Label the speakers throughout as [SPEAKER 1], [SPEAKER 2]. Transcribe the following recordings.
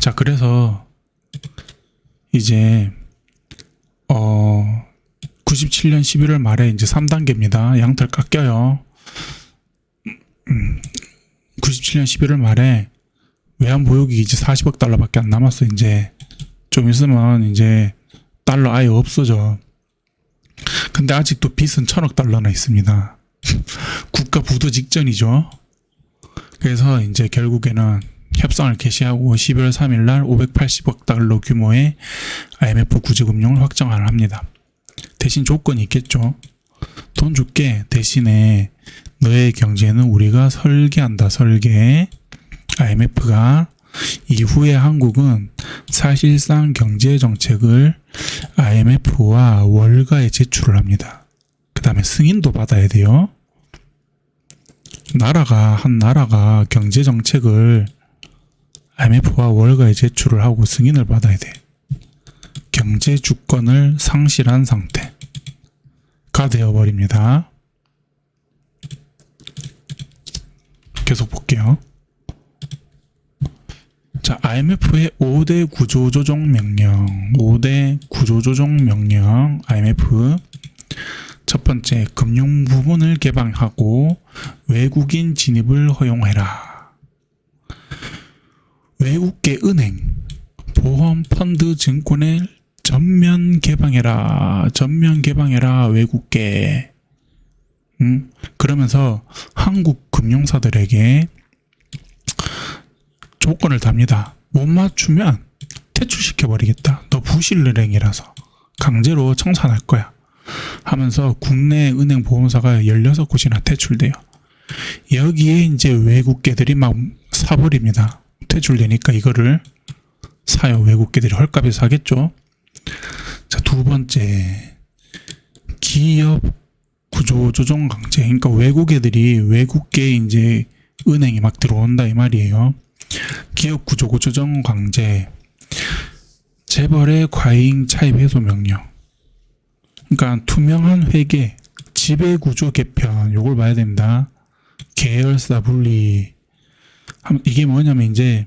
[SPEAKER 1] 자, 그래서 이제 97년 11월 말에 이제 3단계입니다. 양털 깎여요. 97년 11월 말에 외환 보유기 이제 40억 달러밖에 안 남았어. 이제 좀 있으면 이제 달러 아예 없어져. 근데 아직도 빚은 1000억 달러나 있습니다. 국가 부도 직전이죠. 그래서 이제 결국에는 협상을 개시하고 12월 3일 날 580억 달러 규모의 IMF 구제금융을 확정을 합니다. 대신 조건이 있겠죠. 돈 줄게. 대신에 너의 경제는 우리가 설계한다. 설계. IMF가 이후에 한국은 사실상 경제정책을 IMF와 월가에 제출을 합니다. 그 다음에 승인도 받아야 돼요. 한 나라가 경제정책을 IMF와 월가에 제출을 하고 승인을 받아야 돼. 경제 주권을 상실한 상태가 되어버립니다. 계속 볼게요. 자, IMF의 5대 구조조정 명령. 5대 구조조정 명령. IMF. 첫 번째, 금융 부문을 개방하고 외국인 진입을 허용해라. 외국계 은행, 보험, 펀드, 증권을 전면 개방해라. 전면 개방해라. 외국계. 그러면서 한국 금융사들에게 조건을 답니다. 못 맞추면 퇴출시켜버리겠다. 너 부실은행이라서 강제로 청산할 거야. 하면서 국내 은행 보험사가 16곳이나 퇴출돼요. 여기에 이제 외국계들이 막 사버립니다. 퇴출되니까 이거를 사요. 외국계들이 헐값에 사겠죠. 자, 두 번째, 기업 구조조정 강제. 그러니까 외국애들이 외국계 이제 은행이 막 들어온다 이 말이에요. 기업 구조조정 강제. 재벌의 과잉 차입 해소 명령. 그러니까 투명한 회계, 지배구조 개편, 요걸 봐야 됩니다. 계열사 분리. 이게 뭐냐면 이제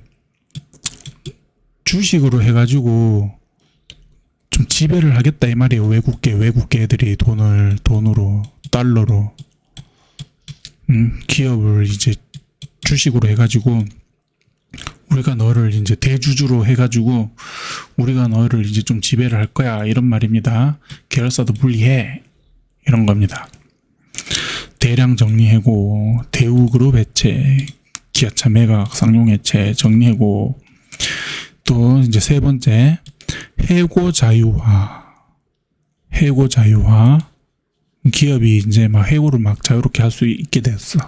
[SPEAKER 1] 주식으로 해가지고 좀 지배를 하겠다 이 말이에요. 외국계 애들이 돈으로, 달러로 기업을 이제 주식으로 해가지고 우리가 너를 이제 대주주로 해가지고 우리가 너를 이제 좀 지배를 할 거야 이런 말입니다. 계열사도 분리해 이런 겁니다. 대량 정리해고, 대우그룹 해체, 기아차 매각, 쌍용 해체, 정리해고. 또 이제 세 번째, 해고 자유화. 해고 자유화. 기업이 이제 막 해고를 막 자유롭게 할 수 있게 됐어.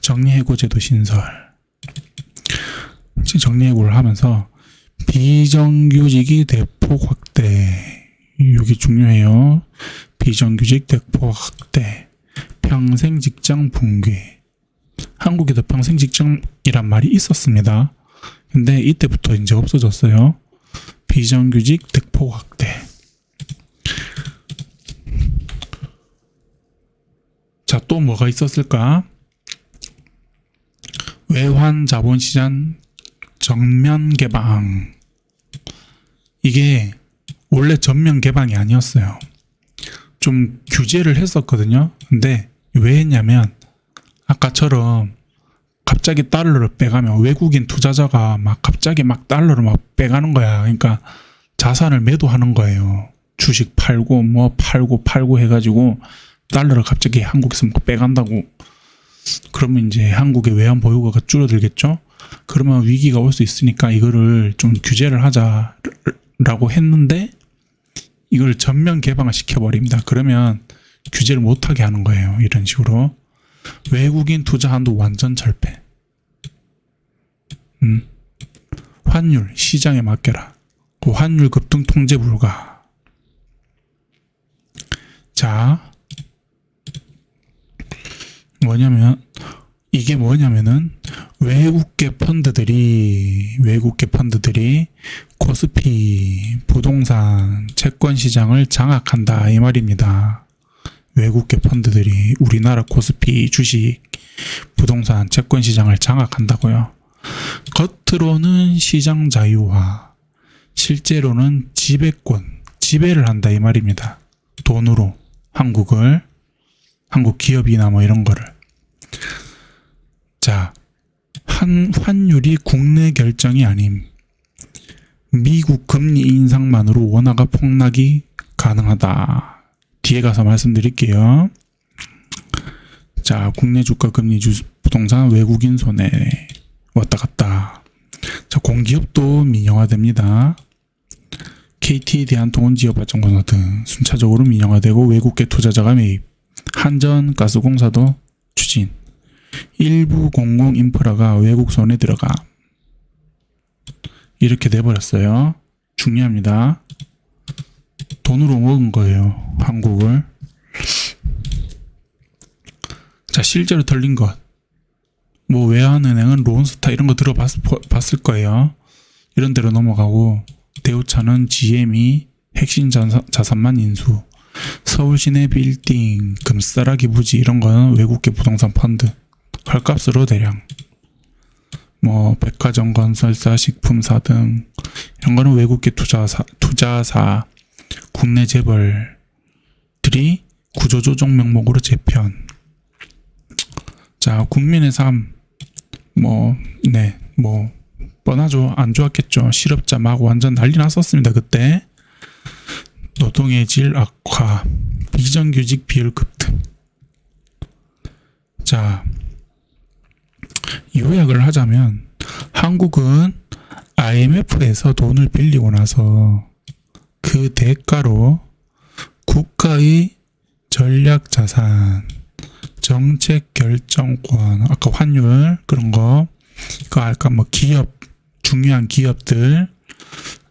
[SPEAKER 1] 정리해고 제도 신설. 정리해고를 하면서 비정규직이 대폭 확대. 이게 중요해요. 비정규직 대폭 확대. 평생 직장 붕괴. 한국에도 평생 직장이란 말이 있었습니다. 근데 이때부터 이제 없어졌어요. 비정규직 대폭 확대. 자, 또 뭐가 있었을까? 외환 자본시장 전면 개방. 이게 원래 전면 개방이 아니었어요. 좀 규제를 했었거든요. 근데 왜 했냐면 아까처럼 갑자기 달러를 빼가면 외국인 투자자가 막 갑자기 막 달러를 막 빼가는 거야. 그러니까 자산을 매도하는 거예요. 주식 팔고 뭐 팔고 해가지고 달러를 갑자기 한국에서 막 빼간다고. 그러면 이제 한국의 외환 보유고가 줄어들겠죠. 그러면 위기가 올 수 있으니까 이거를 좀 규제를 하자라고 했는데 이걸 전면 개방을 시켜버립니다. 그러면 규제를 못하게 하는 거예요. 이런 식으로. 외국인 투자 한도 완전 철폐. 환율 시장에 맡겨라. 그 환율 급등 통제 불가. 자, 이게 뭐냐면은 외국계 펀드들이 코스피 부동산 채권 시장을 장악한다 이 말입니다. 외국계 펀드들이 우리나라 코스피 주식 부동산 채권 시장을 장악한다고요. 겉으로는 시장 자유화, 실제로는 지배권, 지배를 한다 이 말입니다. 돈으로 한국 기업이나 뭐 이런 거를. 자, 환율이 국내 결정이 아님. 미국 금리 인상만으로 원화가 폭락이 가능하다. 뒤에 가서 말씀드릴게요. 자, 국내 주가 금리 부동산 외국인 손에 왔다 갔다. 자, 공기업도 민영화됩니다. KT, 대한통운, 지역발전공사 등 순차적으로 민영화되고 외국계 투자자가 매입. 한전가스공사도 추진. 일부 공공 인프라가 외국 손에 들어가. 이렇게 돼버렸어요. 중요합니다. 돈으로 먹은 거예요, 한국을. 자, 실제로 털린 것. 뭐 외환은행은 론스타 이런 거 들어봤을 거예요. 이런 데로 넘어가고, 대우차는 GME 핵심 자산만 인수. 서울시내 빌딩, 금싸라기 부지 이런 거는 외국계 부동산 펀드. 헐값으로 대량. 뭐 백화점 건설사, 식품사 등 이런 거는 외국계 투자사, 국내 재벌들이 구조조정 명목으로 재편. 자, 국민의 삶, 뭐 뻔하죠. 안 좋았겠죠. 실업자 막 완전 난리 났었습니다. 그때 노동의 질 악화, 비정규직 비율 급등. 자, 요약을 하자면 한국은 IMF에서 돈을 빌리고 나서 그 대가로 국가의 전략자산, 정책 결정권, 아까 환율 그런 거, 그 아까 뭐 기업, 중요한 기업들,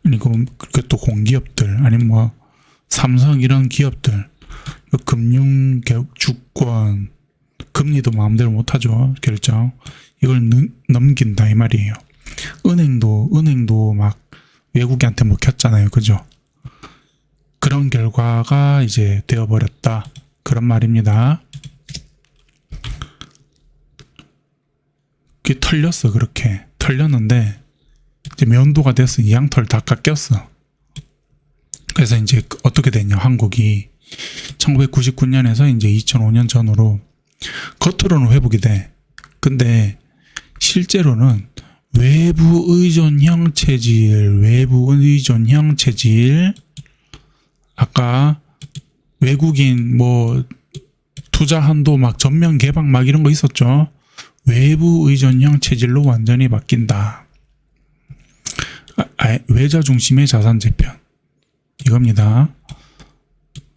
[SPEAKER 1] 그리고 또 공기업들, 아니면 뭐 삼성 이런 기업들, 금융, 주권, 금리도 마음대로 못하죠. 결정. 이걸 넘긴다 이 말이에요. 은행도 막 외국인한테 먹혔잖아요. 그죠? 그런 결과가 이제 되어버렸다. 그런 말입니다. 그게 털렸어. 그렇게 털렸는데 이제 면도가 돼서 이 양털 다 깎였어. 그래서 이제 어떻게 됐냐, 한국이 1999년에서 이제 2005년 전후로 겉으로는 회복이 돼. 근데 실제로는 외부 의존형 체질, 아까 외국인 뭐 투자 한도 막 전면 개방 막 이런 거 있었죠. 외부 의존형 체질로 완전히 바뀐다. 외자 중심의 자산 재편. 이겁니다.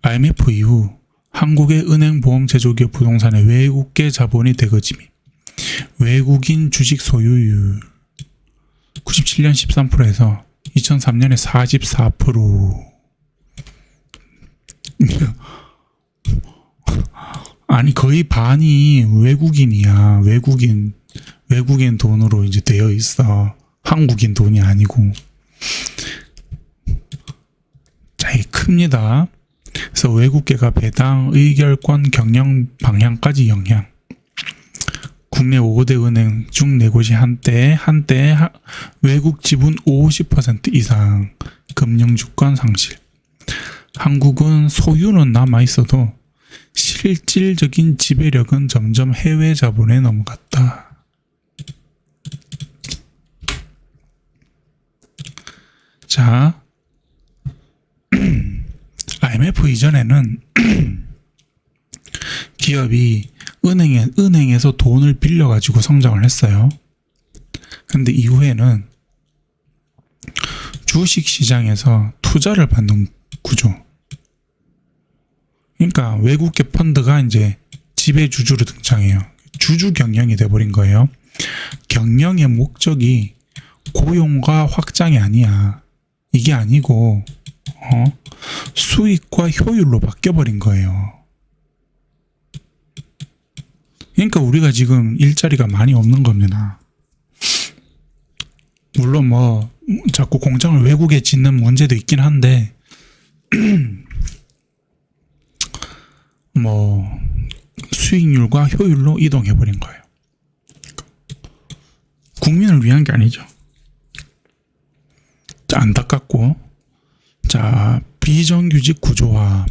[SPEAKER 1] IMF 이후 한국의 은행, 보험, 제조기업, 부동산의 외국계 자본이 대거짐이. 외국인 주식 소유율 97년 13%에서 2003년에 44%. 아니 거의 반이 외국인이야. 외국인 돈으로 이제 되어 있어. 한국인 돈이 아니고. 자, 이 큽니다. 그래서 외국계가 배당, 의결권, 경영 방향까지 영향. 국내 5대 은행 중 4곳이 한때 외국 지분 50% 이상 금융주권 상실. 한국은 소유는 남아있어도 실질적인 지배력은 점점 해외 자본에 넘어갔다. 자, IMF 이전에는 기업이 은행에서 돈을 빌려가지고 성장을 했어요. 근데 이후에는 주식시장에서 투자를 받는 구조. 그러니까 외국계 펀드가 이제 지배주주로 등장해요. 주주 경영이 돼버린 거예요. 경영의 목적이 고용과 확장이 아니야. 이게 아니고 수익과 효율로 바뀌어버린 거예요. 그러니까 우리가 지금 일자리가 많이 없는 겁니다. 물론 뭐 자꾸 공장을 외국에 짓는 문제도 있긴 한데 뭐 수익률과 효율로 이동해버린 거예요. 국민을 위한 게 아니죠. 자, 안타깝고, 자, 비정규직 구조화,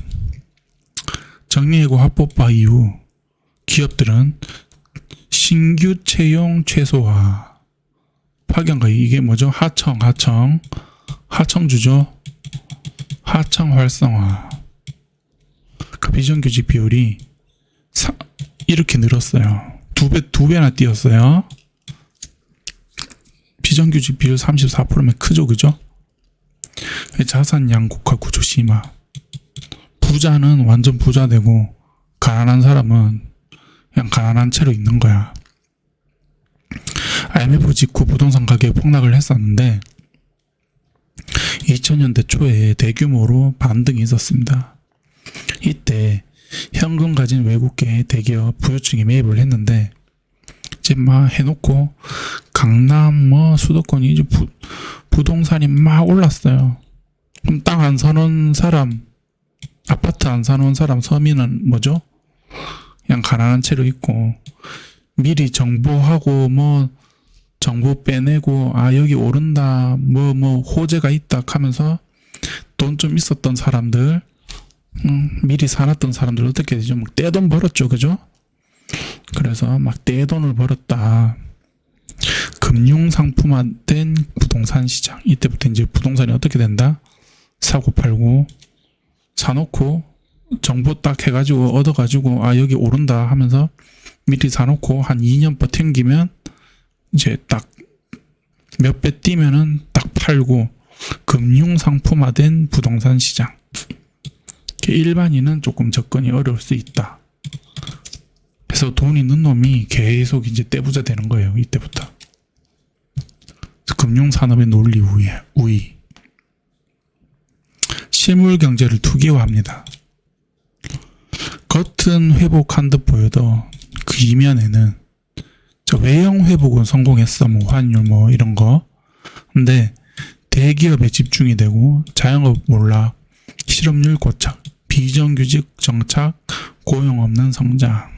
[SPEAKER 1] 정리해고 합법화 이후 기업들은 신규 채용 최소화, 파견과 이게 뭐죠? 하청주죠. 하청 활성화. 그 비정규직 비율이 이렇게 늘었어요. 두 배나 뛰었어요. 비정규직 비율 34%면 크죠, 그죠? 자산 양극화 구조 심화. 부자는 완전 부자 되고 가난한 사람은 그냥 가난한 채로 있는 거야. IMF 직후 부동산 가격이 폭락을 했었는데 2000년대 초에 대규모로 반등이 있었습니다. 이때 현금 가진 외국계 대기업 부유층이 매입을 했는데 이제 막 해놓고 강남 수도권이 이제 부동산이 막 올랐어요. 그럼 땅 안 사놓은 사람, 아파트 안 사놓은 사람, 서민은 뭐죠? 그냥 가난한 채로 있고, 미리 정보하고 정보 빼내고 여기 오른다, 호재가 있다 하면서 돈 좀 있었던 사람들, 미리 사놨던 사람들 어떻게 되죠? 막 떼돈 벌었죠, 그죠? 그래서 막 떼돈을 벌었다. 금융상품화된 부동산 시장. 이때부터 이제 부동산이 어떻게 된다? 사고 팔고 사놓고 정보 딱 해가지고 얻어가지고 여기 오른다 하면서 미리 사놓고 한 2년 버팅기면 이제 딱 몇 배 뛰면은 딱 팔고 금융상품화된 부동산 시장. 일반인은 조금 접근이 어려울 수 있다. 그래서 돈 있는 놈이 계속 이제 떼부자 되는 거예요. 이때부터. 금융산업의 논리 우위. 실물 경제를 투기화합니다. 겉은 회복한 듯 보여도 그 이면에는 외형 회복은 성공했어. 환율 이런 거. 근데 대기업에 집중이 되고 자영업 몰락, 실업률 고착, 비정규직 정착, 고용 없는 성장.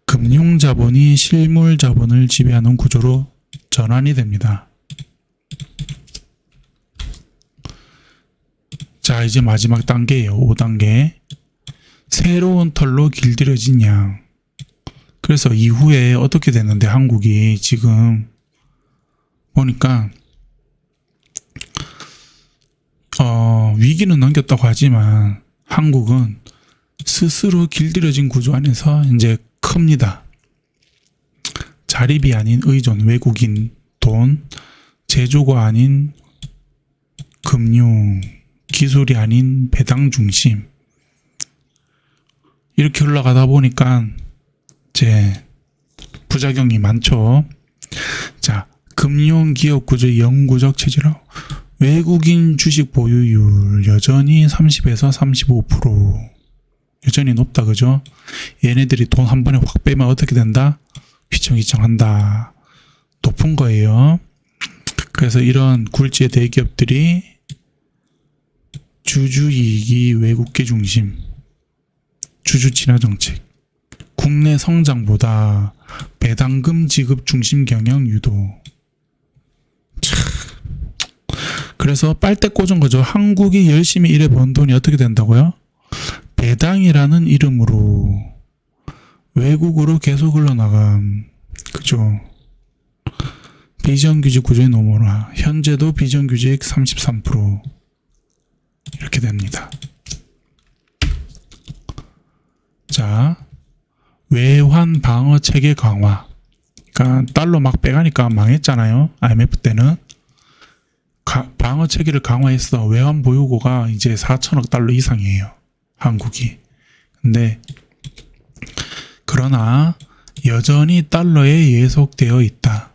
[SPEAKER 1] 금융자본이 실물자본을 지배하는 구조로 전환이 됩니다. 자, 이제 마지막 단계예요. 5단계. 새로운 털로 길들여진 양. 그래서 이후에 어떻게 됐는데 한국이 지금 보니까 위기는 넘겼다고 하지만 한국은 스스로 길들여진 구조 안에서 이제 큽니다. 자립이 아닌 의존, 외국인 돈, 제조가 아닌 금융, 기술이 아닌 배당 중심. 이렇게 올라가다 보니까 이제 부작용이 많죠. 자, 금융 기업 구조의 영구적 체질로 외국인 주식 보유율 여전히 30에서 35%. 여전히 높다, 그죠? 얘네들이 돈 한 번에 확 빼면 어떻게 된다? 휘청휘청한다. 높은 거예요. 그래서 이런 굴지의 대기업들이 주주이익이 외국계 중심, 주주 친화 정책, 국내 성장보다 배당금 지급 중심 경영 유도. 그래서 빨대 꽂은 거죠. 한국이 열심히 일해 번 돈이 어떻게 된다고요? 배당이라는 이름으로 외국으로 계속 흘러나감. 그죠? 비정규직 구조의 노멀화. 현재도 비정규직 33%. 이렇게 됩니다. 자, 외환 방어 체계 강화. 그러니까 달러 막 빼가니까 망했잖아요. IMF 때는. 방어 체계를 강화해서 외환 보유고가 이제 4천억 달러 이상이에요. 한국이. 근데 그러나 여전히 달러에 예속되어 있다.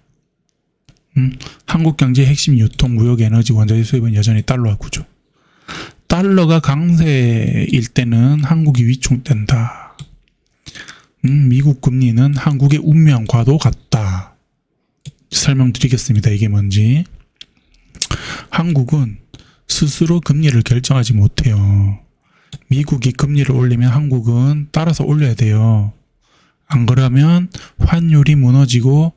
[SPEAKER 1] 한국 경제의 핵심 유통, 무역, 에너지, 원자재 수입은 여전히 달러 구조. 달러가 강세일 때는 한국이 위축된다. 미국 금리는 한국의 운명과도 같다. 설명드리겠습니다. 이게 뭔지. 한국은 스스로 금리를 결정하지 못해요. 미국이 금리를 올리면 한국은 따라서 올려야 돼요. 안 그러면 환율이 무너지고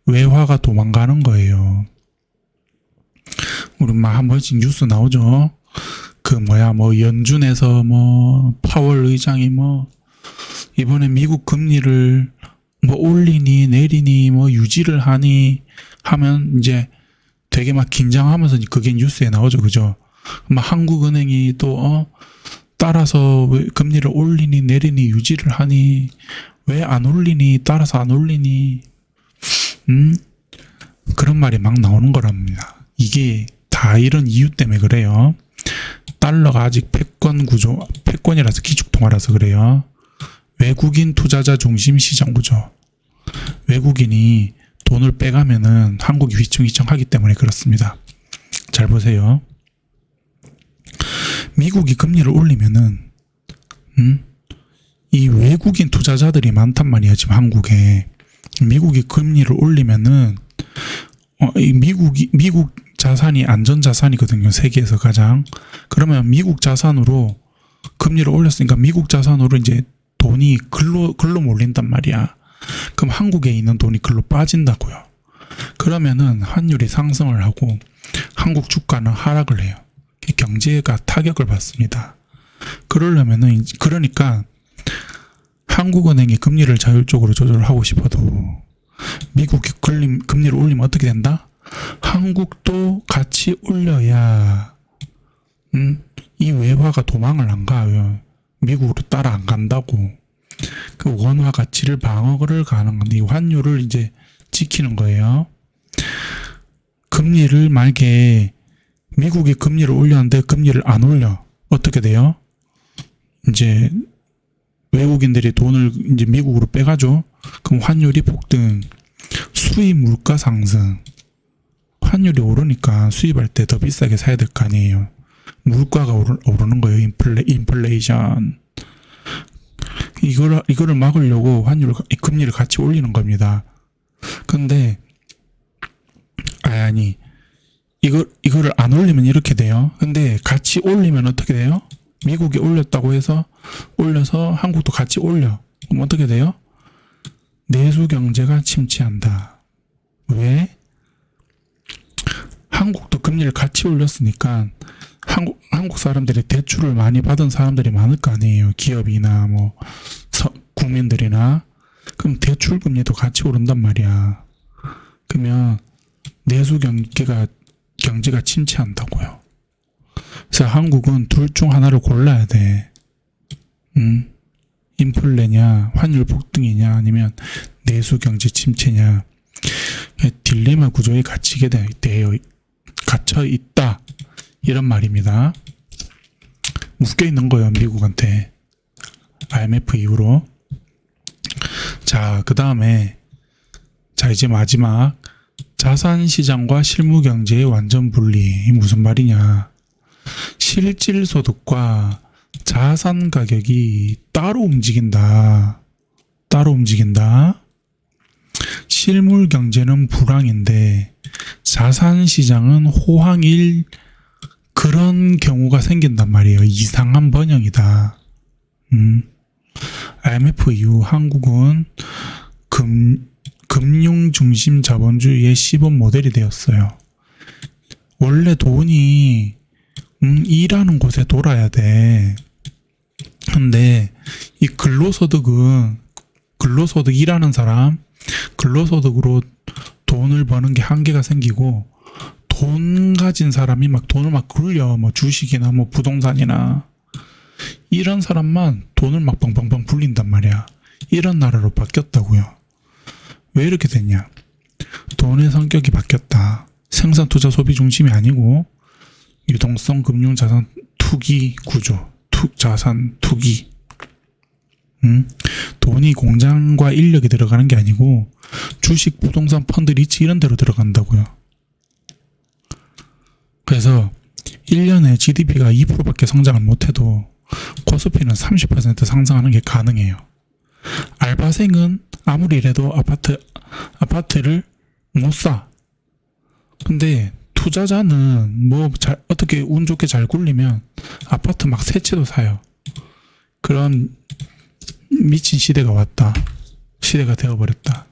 [SPEAKER 1] 외화가 도망가는 거예요. 우리 막 한 번씩 뉴스 나오죠. 뭐 연준에서 뭐 파월 의장이 뭐 이번에 미국 금리를 뭐 올리니 내리니 뭐 유지를 하니 하면 이제 되게 막 긴장하면서 그게 뉴스에 나오죠. 그죠? 막 한국은행이 또 따라서 왜 금리를 올리니 내리니 유지를 하니 왜 안 올리니 따라서 안 올리니 그런 말이 막 나오는 거랍니다. 이게 다 이런 이유 때문에 그래요. 달러가 아직 패권이라서 기축통화라서 그래요. 외국인 투자자 중심 시장 구조. 외국인이 돈을 빼가면은 한국이 휘청휘청하기 때문에 그렇습니다. 잘 보세요. 미국이 금리를 올리면은 이 외국인 투자자들이 많단 말이야. 지금 한국에 미국이 금리를 올리면은 미국 자산이 안전자산이거든요. 세계에서 가장. 그러면 미국 자산으로 금리를 올렸으니까 미국 자산으로 이제 돈이 글로 몰린단 말이야. 그럼 한국에 있는 돈이 글로 빠진다고요. 그러면은 환율이 상승을 하고 한국 주가는 하락을 해요. 경제가 타격을 받습니다. 그러니까 한국은행이 금리를 자율적으로 조절하고 싶어도 미국이 금리를 올리면 어떻게 된다? 한국도 같이 올려야 이 외화가 도망을 안 가요. 미국으로 따라 안 간다고. 그 원화 가치를 방어를 가는 건데 이 환율을 이제 지키는 거예요. 금리를 만약에 미국이 금리를 올렸는데 금리를 안 올려. 어떻게 돼요? 이제 외국인들이 돈을 이제 미국으로 빼가죠. 그럼 환율이 폭등, 수입 물가 상승. 환율이 오르니까 수입할 때 더 비싸게 사야 될 거 아니에요. 물가가 오르는 거예요. 인플레이션. 이거를 막으려고 금리를 같이 올리는 겁니다. 근데 이거를 안 올리면 이렇게 돼요. 근데 같이 올리면 어떻게 돼요? 미국이 올렸다고 해서 올려서 한국도 같이 올려. 그럼 어떻게 돼요? 내수 경제가 침체한다. 왜? 한국도 금리를 같이 올렸으니까 한국 사람들이 대출을 많이 받은 사람들이 많을 거 아니에요. 기업이나 뭐 국민들이나. 그럼 대출 금리도 같이 오른단 말이야. 그러면 내수 경제가 침체한다고요. 그래서 한국은 둘 중 하나를 골라야 돼. 인플레냐, 환율 폭등이냐, 아니면 내수 경제 침체냐. 딜레마 구조에 갇혀 있다. 이런 말입니다. 묶여 있는 거예요, 미국한테. IMF 이후로. 자, 그 다음에 이제 마지막 자산시장과 실무경제의 완전 분리. 이 무슨 말이냐. 실질소득과 자산 가격이 따로 움직인다. 실물경제는 불황인데 자산시장은 호황일 그런 경우가 생긴단 말이에요. 이상한 번영이다. IMF 이후 한국은 금융중심 자본주의의 시범 모델이 되었어요. 원래 돈이 일하는 곳에 돌아야 돼. 근데 이 일하는 사람, 근로소득으로 돈을 버는 게 한계가 생기고 돈 가진 사람이 막 돈을 막 굴려. 뭐 주식이나 뭐 부동산이나 이런 사람만 돈을 막 뻥뻥뻥 불린단 말이야. 이런 나라로 바뀌었다고요. 왜 이렇게 됐냐? 돈의 성격이 바뀌었다. 생산, 투자, 소비 중심이 아니고 유동성 금융 자산 투기 구조. 자산 투기. 돈이 공장과 인력이 들어가는 게 아니고 주식, 부동산, 펀드, 리츠 이런 데로 들어간다고요. 그래서 1년에 GDP가 2%밖에 성장을 못해도 코스피는 30% 상승하는 게 가능해요. 알바생은 아무리 이래도 아파트를 못 사. 근데 투자자는 어떻게 운 좋게 잘 굴리면 아파트 막 세 채도 사요. 그런 미친 시대가 되어버렸다.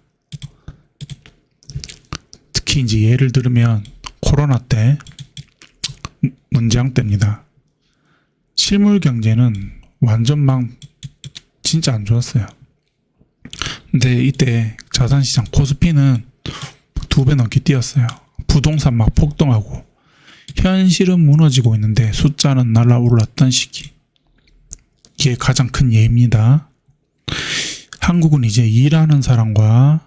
[SPEAKER 1] 특히 이제 예를 들면 코로나 때, 문재앙 때입니다. 실물 경제는 완전 막 진짜 안 좋았어요. 근데 이때 자산시장 코스피는 2배 넘게 뛰었어요. 부동산 막 폭등하고 현실은 무너지고 있는데 숫자는 날아올랐던 시기. 이게 가장 큰 예입니다. 한국은 이제 일하는 사람과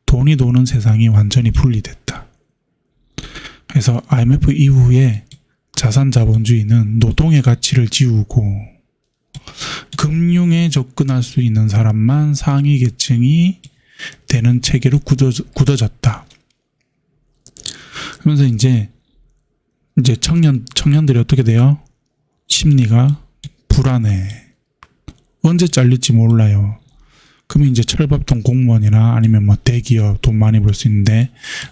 [SPEAKER 1] 돈이 도는 세상이 완전히 분리됐다. 그래서 IMF 이후에 자산자본주의는 노동의 가치를 지우고 금융에 접근할 수 있는 사람만 상위 계층이 되는 체계로 굳어졌다. 그러면서 이제 청년들이 어떻게 돼요? 심리가 불안해. 언제 잘릴지 몰라요. 그러면 이제 철밥통 공무원이나 아니면 뭐 대기업 돈 많이 벌 수 있는데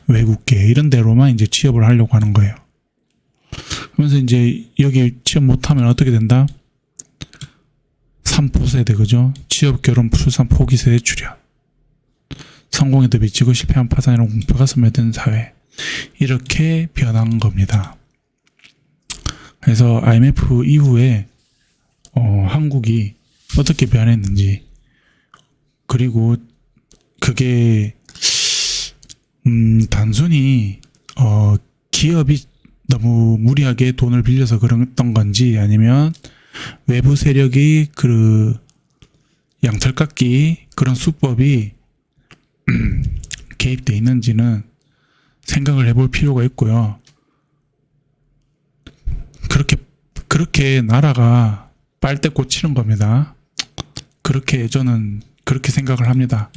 [SPEAKER 1] 외국계 이런 데로만 이제 취업을 하려고 하는 거예요. 그러면서 이제 여기 취업 못하면 어떻게 된다? 3포 세대, 그죠? 취업, 결혼, 출산, 포기 세대 출현. 성공에도 미치고 실패한 파산이라는 공표가 스며든 사회. 이렇게 변한 겁니다. 그래서 IMF 이후에 한국이 어떻게 변했는지, 그리고 그게 단순히 기업이 너무 무리하게 돈을 빌려서 그랬던 건지, 아니면 외부 세력이 그 양털깎기 그런 수법이 개입돼 있는지는 생각을 해볼 필요가 있고요. 그렇게 나라가 빨대 꽂히는 겁니다. 그렇게 저는 그렇게 생각을 합니다.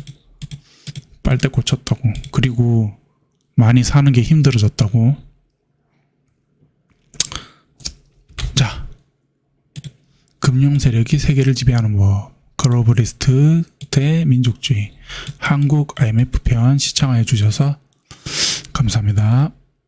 [SPEAKER 1] 빨대 꽂혔다고. 그리고 많이 사는 게 힘들어졌다고. 자, 금융 세력이 세계를 지배하는 법. 글로벌리스트 대 민족주의. 한국 IMF 편 시청해 주셔서 감사합니다.